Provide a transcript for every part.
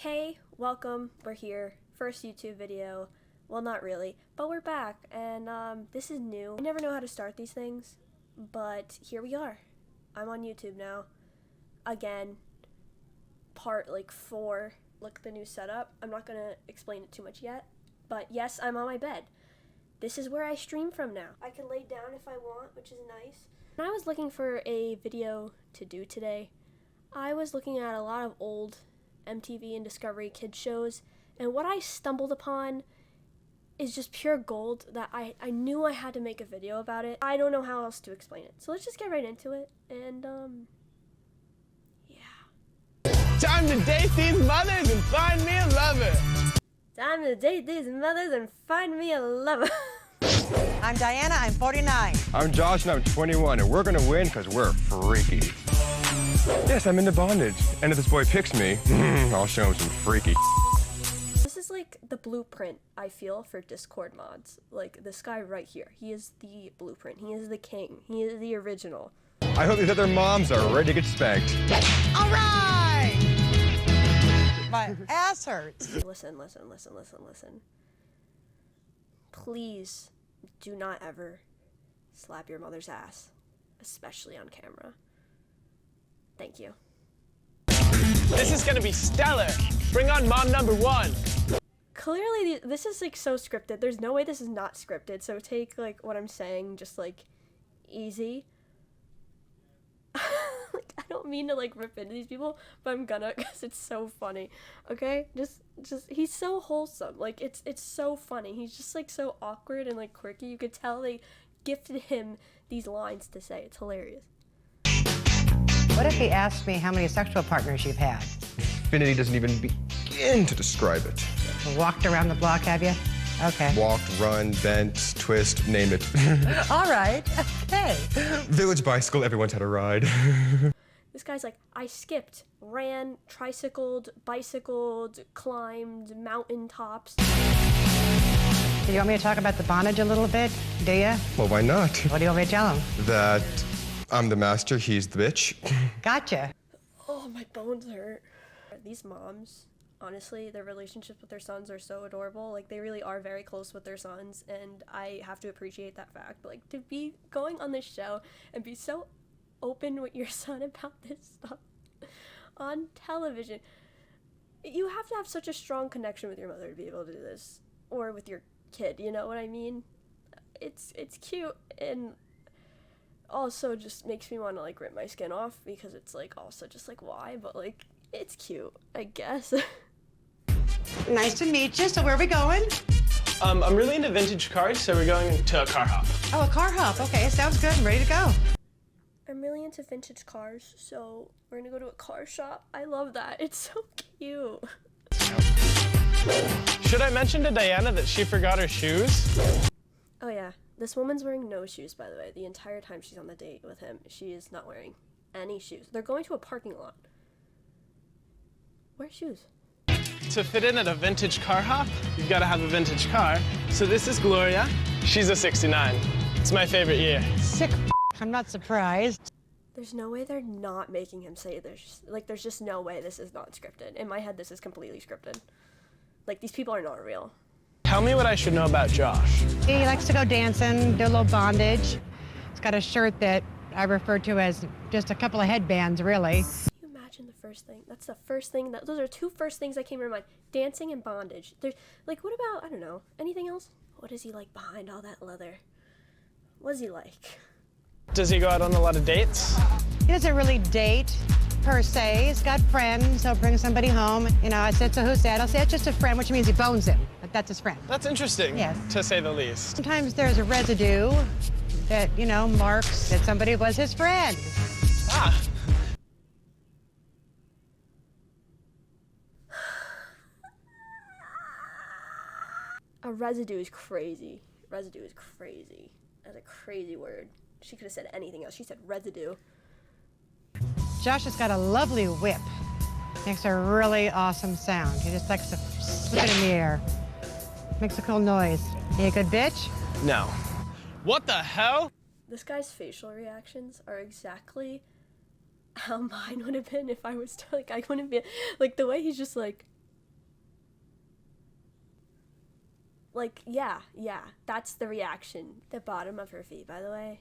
Hey, welcome, we're here, first YouTube video, well not really, but we're back, and this is new. I never know how to start these things, but here we are. I'm on YouTube now, again, part like 4, look at the new setup. I'm not gonna explain it too much yet, but yes, I'm on my bed. This is where I stream from now. I can lay down if I want, which is nice. When I was looking for a video to do today, I was looking at a lot of old MTV and Discovery Kids shows, and what I stumbled upon is just pure gold that I knew I had to make a video about it. I don't know how else to explain it. So let's just get right into it, and yeah. Time to date these mothers and find me a lover. Time to date these mothers and find me a lover. I'm Diana, I'm 49. I'm Josh and I'm 21, and we're gonna win because we're freaky. Yes, I'm into bondage, and if this boy picks me, I'll show him some freaky. This is like the blueprint, I feel, for Discord mods. Like this guy right here, he is the blueprint, he is the king, he is the original. I hope these other moms are ready to get spanked. All right! My ass hurts. Listen. Please do not ever slap your mother's ass, especially on camera. Thank you. This is gonna be stellar. Bring on mom number 1. Clearly, this is like so scripted. There's no way this is not scripted, so take like what I'm saying just like easy. Like, I don't mean to like rip into these people, but I'm gonna because it's so funny. Okay, just he's so wholesome. Like it's so funny. He's just like so awkward and like quirky. You could tell they gifted him these lines to say. It's hilarious. What if he asked me how many sexual partners you've had? Infinity doesn't even begin to describe it. Walked around the block, have you? Okay. Walked, run, bent, twist, name it. All right, okay. Village bicycle, everyone's had a ride. This guy's like, I skipped, ran, tricycled, bicycled, climbed mountain tops. Do you want me to talk about the bondage a little bit? Do you? Well, why not? What do you want me to tell him? That I'm the master, he's the bitch. Gotcha. Oh, my bones hurt. These moms, honestly, their relationships with their sons are so adorable. Like, they really are very close with their sons, and I have to appreciate that fact. But, like, to be going on this show and be so open with your son about this stuff on television, you have to have such a strong connection with your mother to be able to do this, or with your kid, you know what I mean? It's cute, and also just makes me want to like rip my skin off because it's like also just like why, but like it's cute, I guess. Nice to meet you. So where are we going? I'm really into vintage cars, so we're going to a car hop. Oh, a car hop. Okay, sounds good. I'm ready to go. I'm really into vintage cars, so we're gonna go to a car shop. I love that. It's so cute. Should I mention to Diana that she forgot her shoes? Oh yeah, this woman's wearing no shoes, by the way. The entire time she's on the date with him, she is not wearing any shoes. They're going to a parking lot. Wear shoes. To fit in at a vintage car hop, you've got to have a vintage car. So this is Gloria. She's a 69. It's my favorite year. Sick. I'm not surprised. There's no way they're not making him say there's just no way this is not scripted. In my head, this is completely scripted. Like, these people are not real. Tell me what I should know about Josh. He likes to go dancing, do a little bondage. He's got a shirt that I refer to as just a couple of headbands, really. Can you imagine the first thing? That's the first thing. Those are two first things that came to my mind. Dancing and bondage. There's, like, what about, I don't know, anything else? What is he like behind all that leather? What is he like? Does he go out on a lot of dates? He doesn't really date, per se. He's got friends. He'll bring somebody home. You know, I said, so who's that? I'll say, it's just a friend, which means he bones him. But that's his friend. That's interesting, Yes. to say the least. Sometimes there's a residue that, you know, marks that somebody was his friend. Ah. A residue is crazy. Residue is crazy. That's a crazy word. She could have said anything else. She said residue. Josh has got a lovely whip. Makes a really awesome sound. He just likes to flip it in the air. Makes a cool noise. You a good bitch? No. What the hell? This guy's facial reactions are exactly how mine would have been if I was to, like, I wouldn't be, like, the way he's just like, Like, yeah, that's the reaction. The bottom of her feet, by the way,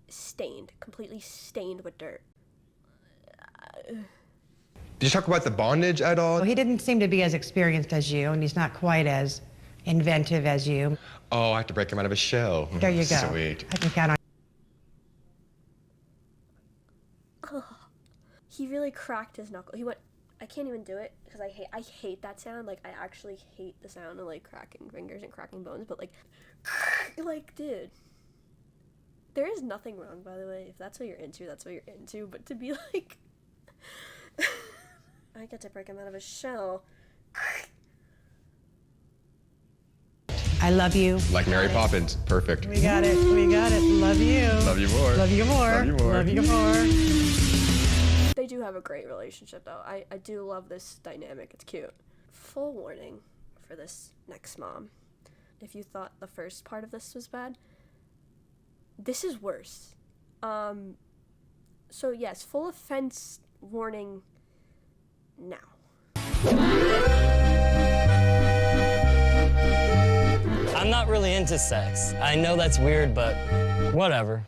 stained, completely stained with dirt. Did you talk about the bondage at all? Well, he didn't seem to be as experienced as you, and he's not quite as inventive as you. Oh, I have to break him out of his shell. There you go. Sweet. I can count on. He really cracked his knuckle. He went, I can't even do it because I hate that sound. Like, I actually hate the sound of like cracking fingers and cracking bones, but like, dude, there is nothing wrong, by the way. If that's what you're into, that's what you're into. But to be like, I get to break him out of his shell. I love you. Like Mary Poppins. Perfect. We got it. We got it. Love you. Love you more. Love you more. Love you more. Love you more. They do have a great relationship, though. I do love this dynamic. It's cute. Full warning for this next mom. If you thought the first part of this was bad, this is worse. So yes, full offense warning now. I'm not really into sex. I know that's weird, but whatever.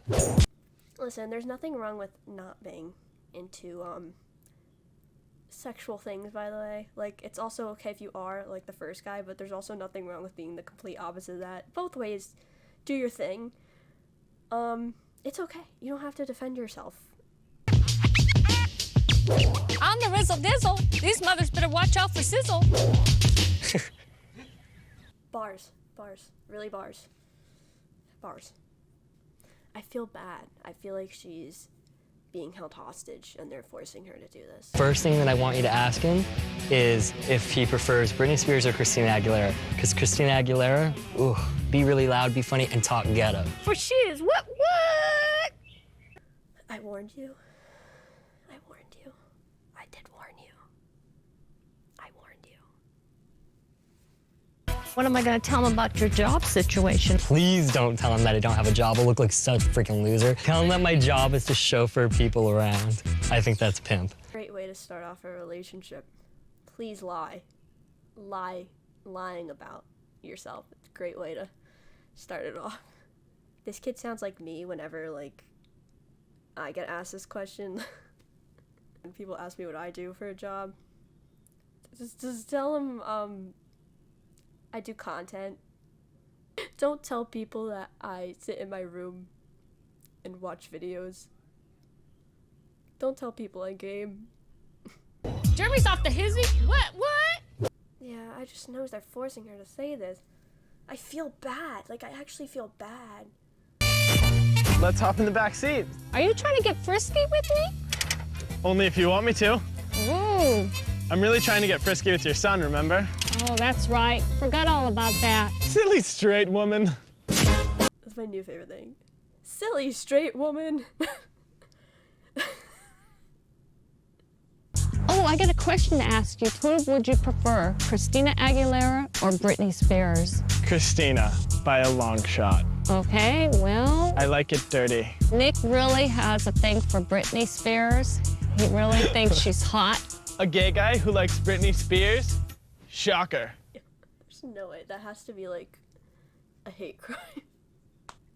Listen, there's nothing wrong with not being into sexual things, by the way. Like, it's also okay if you are like the first guy, but there's also nothing wrong with being the complete opposite of that. Both ways, do your thing. It's okay. You don't have to defend yourself. I'm the Rizzle Dizzle. These mothers better watch out for Sizzle. Bars. Really bars. I feel bad. I feel like she's being held hostage and they're forcing her to do this. First thing that I want you to ask him is if he prefers Britney Spears or Christina Aguilera. Because Christina Aguilera, ooh, be really loud, be funny, and talk ghetto. For shiz, what? I warned you. I did warn you. I warned you. What am I gonna tell him about your job situation? Please don't tell him that I don't have a job. I'll look like such a freaking loser. Tell him that my job is to chauffeur people around. I think that's pimp. Great way to start off a relationship. Please lie. Lying about yourself. It's a great way to start it off. This kid sounds like me whenever, like, I get asked this question. And people ask me what I do for a job. Just tell them, I do content. Don't tell people that I sit in my room and watch videos. Don't tell people I game. Jeremy's off the hizzy? What? Yeah, I just know they're forcing her to say this. I feel bad. Like, I actually feel bad. Let's hop in the back seat. Are you trying to get frisky with me? Only if you want me to. Ooh. I'm really trying to get frisky with your son, remember? Oh, that's right. Forgot all about that. Silly straight woman. That's my new favorite thing. Silly straight woman. Oh, I got a question to ask you. Who would you prefer, Christina Aguilera or Britney Spears? Christina, by a long shot. Okay, well, I like it dirty. Nick really has a thing for Britney Spears. He really thinks she's hot. A gay guy who likes Britney Spears? Shocker. There's no way. That has to be, like, a hate crime.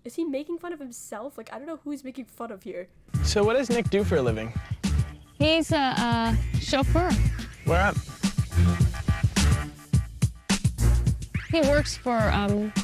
Is he making fun of himself? Like, I don't know who he's making fun of here. So what does Nick do for a living? He's a chauffeur. Where at? He works for,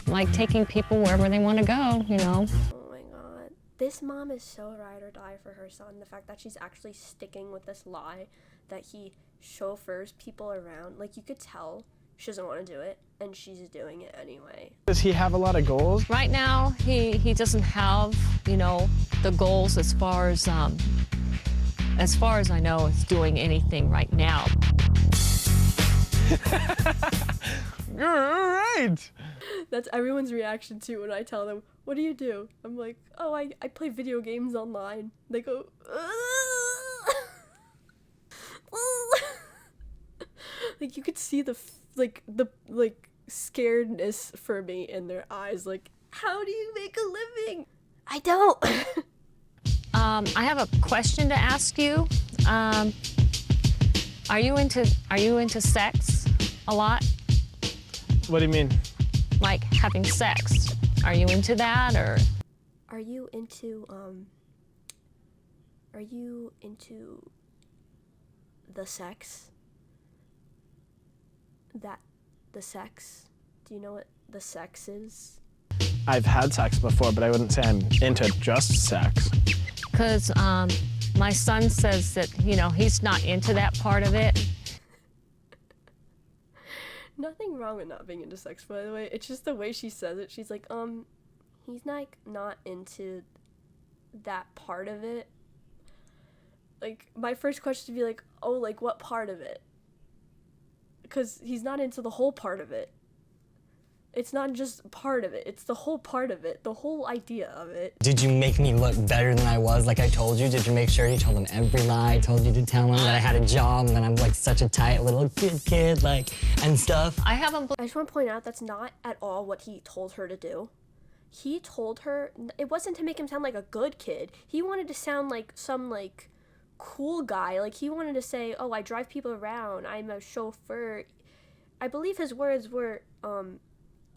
like, taking people wherever they want to go, you know. Oh my god. This mom is so ride or die for her son. The fact that she's actually sticking with this lie that he chauffeurs people around. Like, you could tell she doesn't want to do it, and she's doing it anyway. Does he have a lot of goals? Right now, he doesn't have, you know, the goals as far as I know, is doing anything right now. You're right. That's everyone's reaction too when I tell them, what do you do? I'm like, oh, I play video games online. They go, like, you could see the scaredness for me in their eyes. Like, how do you make a living? I don't. I have a question to ask you. Are you into sex a lot? What do you mean? like having sex. Are you into that, or? Are you into the sex? The sex? Do you know what the sex is? I've had sex before, but I wouldn't say I'm into just sex. Because my son says that, you know, he's not into that part of it. Nothing wrong with not being into sex, by the way. It's just the way she says it. She's like, he's like not into that part of it. Like, my first question would be like, oh, like what part of it? Because he's not into the whole part of it. It's not just part of it, it's the whole part of it, the whole idea of it. Did you make me look better than I was like I told you? Did you make sure you told them every lie? I told you to tell them that I had a job and that I'm like such a tight little good kid, like, and stuff. I haven't. I just want to point out that's not at all what he told her to do. He told her, it wasn't to make him sound like a good kid. He wanted to sound like some, like, cool guy. Like, he wanted to say, oh, I drive people around, I'm a chauffeur. I believe his words were,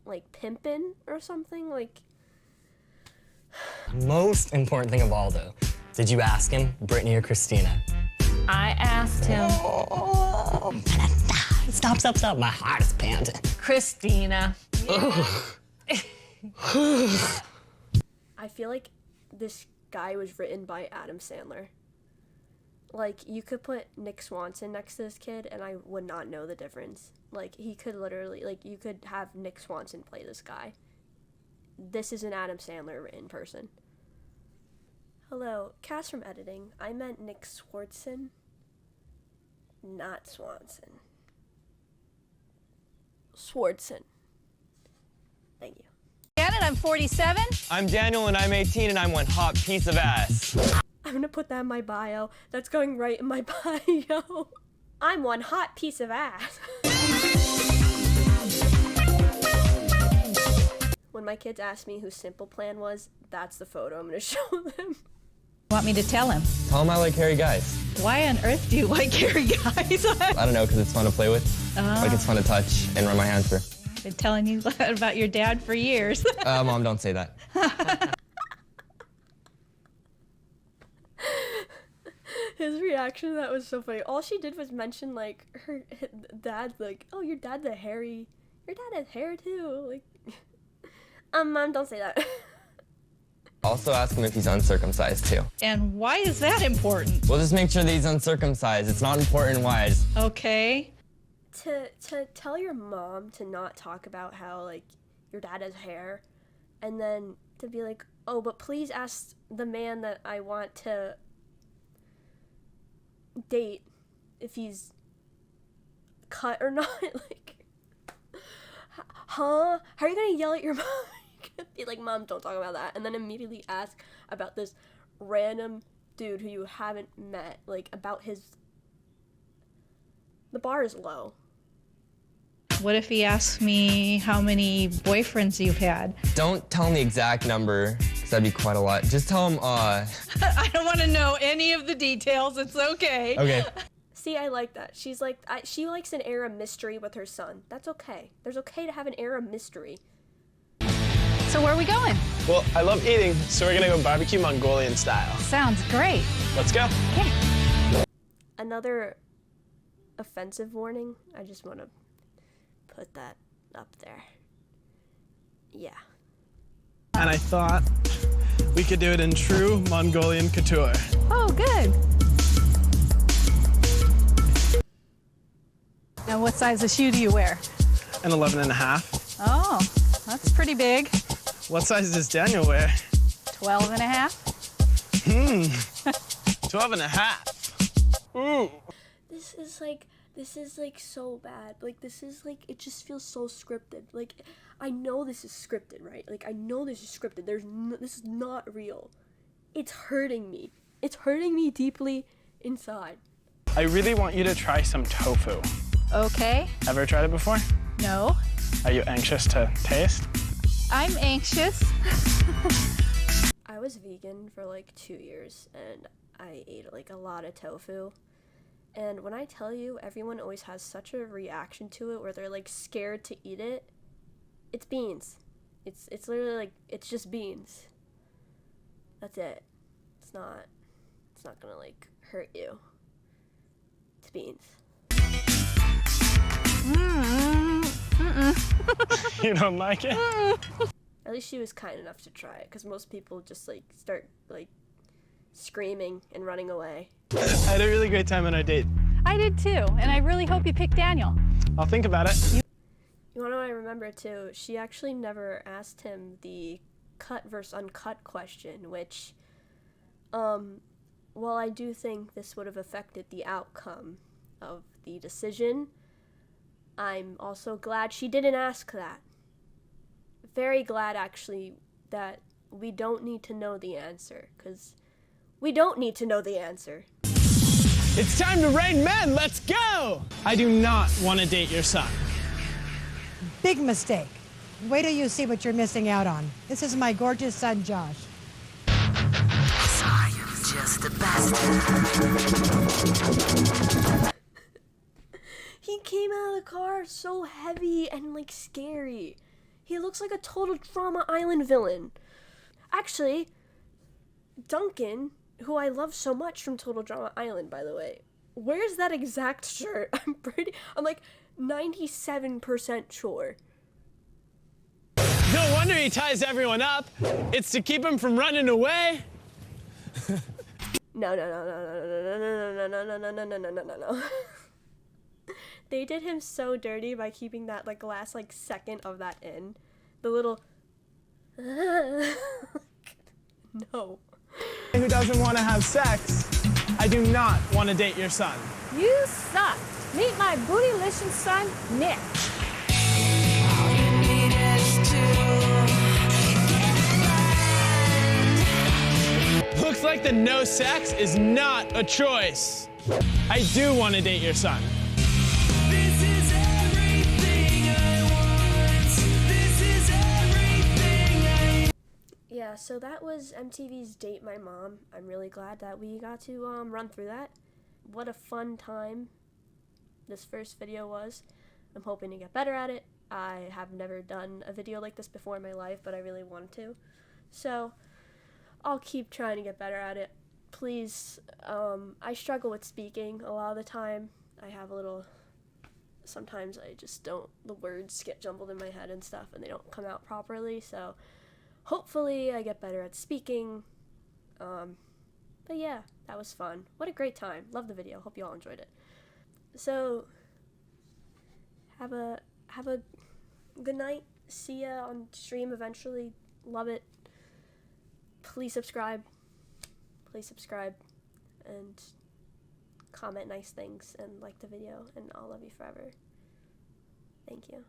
like pimpin' or something, like. Most important thing of all, though, did you ask him, Brittany or Christina? I asked him. Stop. My heart is panting. Christina. I feel like this guy was written by Adam Sandler. Like, you could put Nick Swanson next to this kid and I would not know the difference. Like, he could literally, like, you could have Nick Swanson play this guy. This is an Adam Sandler written person. Hello, Cass from editing. I meant Nick Swartzen, not Swanson. Swartzen. Thank you. Janet, I'm 47. I'm Daniel and I'm 18 and I'm one hot piece of ass. I'm gonna put that in my bio. That's going right in my bio. I'm one hot piece of ass. When my kids ask me who Simple Plan was, that's the photo I'm gonna show them. Want me to tell him? Tell him I like hairy guys. Why on earth do you like hairy guys? I don't know, because it's fun to play with. Like it's fun to touch and run my hands through. Been telling you about your dad for years. Mom, don't say that. His reaction to that was so funny. All she did was mention, like, her dad, like, oh, your dad has hair too. Like, Mom, don't say that. Also ask him if he's uncircumcised too. And why is that important? We'll just make sure that he's uncircumcised. It's not important why. Okay. To tell your mom to not talk about how, like, your dad has hair, and then to be like, oh, but please ask the man that I want to date if he's cut or not. Like, huh? How are you gonna yell at your mom? Be like, Mom, don't talk about that, and then immediately ask about this random dude who you haven't met, like, about his. The bar is low. What if he asks me how many boyfriends you've had? Don't tell him the exact number, because that'd be quite a lot. Just tell him, I don't want to know any of the details. It's okay. Okay. See, I like that. She's like, she likes an air of mystery with her son. That's okay. There's okay to have an air of mystery. So where are we going? Well, I love eating, so we're gonna go barbecue Mongolian style. Sounds great. Let's go. Okay. Another offensive warning. I just want to put that up there. Yeah. And I thought we could do it in true Mongolian couture. Oh, good. Now, what size of shoe do you wear? An 11.5. Oh, that's pretty big. What size does Daniel wear? 12.5. 12.5. Ooh. This is like so bad. Like, this is like, it just feels so scripted. Like, I know this is scripted, right? Like, I know this is scripted. This is not real. It's hurting me. It's hurting me deeply inside. I really want you to try some tofu. Okay. Ever tried it before? No. Are you anxious to taste? I'm anxious. I was vegan for like 2 years, and I ate like a lot of tofu. And when I tell you, everyone always has such a reaction to it where they're like scared to eat it. It's beans. It's literally like, it's just beans. That's it. It's not gonna like hurt you. It's beans. You don't like it? At least she was kind enough to try it, because most people just like start like screaming and running away. I had a really great time on our date. I did too, and I really hope you pick Daniel. I'll think about it. You wanna know what I remember too? She actually never asked him the cut versus uncut question, which, while I do think this would have affected the outcome of the decision, I'm also glad she didn't ask that. Very glad, actually, that we don't need to know the answer, because we don't need to know the answer. It's time to rain men, let's go! I do not want to date your son. Big mistake. Wait till you see what you're missing out on. This is my gorgeous son, Josh. Sorry, you're just the best. He came out of the car so heavy and like scary. He looks like a Total Drama Island villain. Actually, Duncan, who I love so much from Total Drama Island, by the way, wears that exact shirt. I'm like 97% sure. No wonder he ties everyone up. It's to keep him from running away. No. They did him so dirty by keeping that like last like second of that in. The little no. Who doesn't want to have sex? I do not want to date your son. You suck. Meet my bootylicious son, Nick. Looks like the no sex is not a choice. I do want to date your son. Yeah, so that was MTV's Date My Mom. I'm really glad that we got to run through that. What a fun time this first video was. I'm hoping to get better at it. I have never done a video like this before in my life, but I really want to. So I'll keep trying to get better at it. Please, I struggle with speaking a lot of the time. I have a little, sometimes I just don't, the words get jumbled in my head and stuff and they don't come out properly, so hopefully I get better at speaking. But yeah, that was fun. What a great time. Love the video. Hope you all enjoyed it. So have a good night. See ya on stream eventually. Love it. Please subscribe. Please subscribe and comment nice things and like the video, and I'll love you forever. Thank you.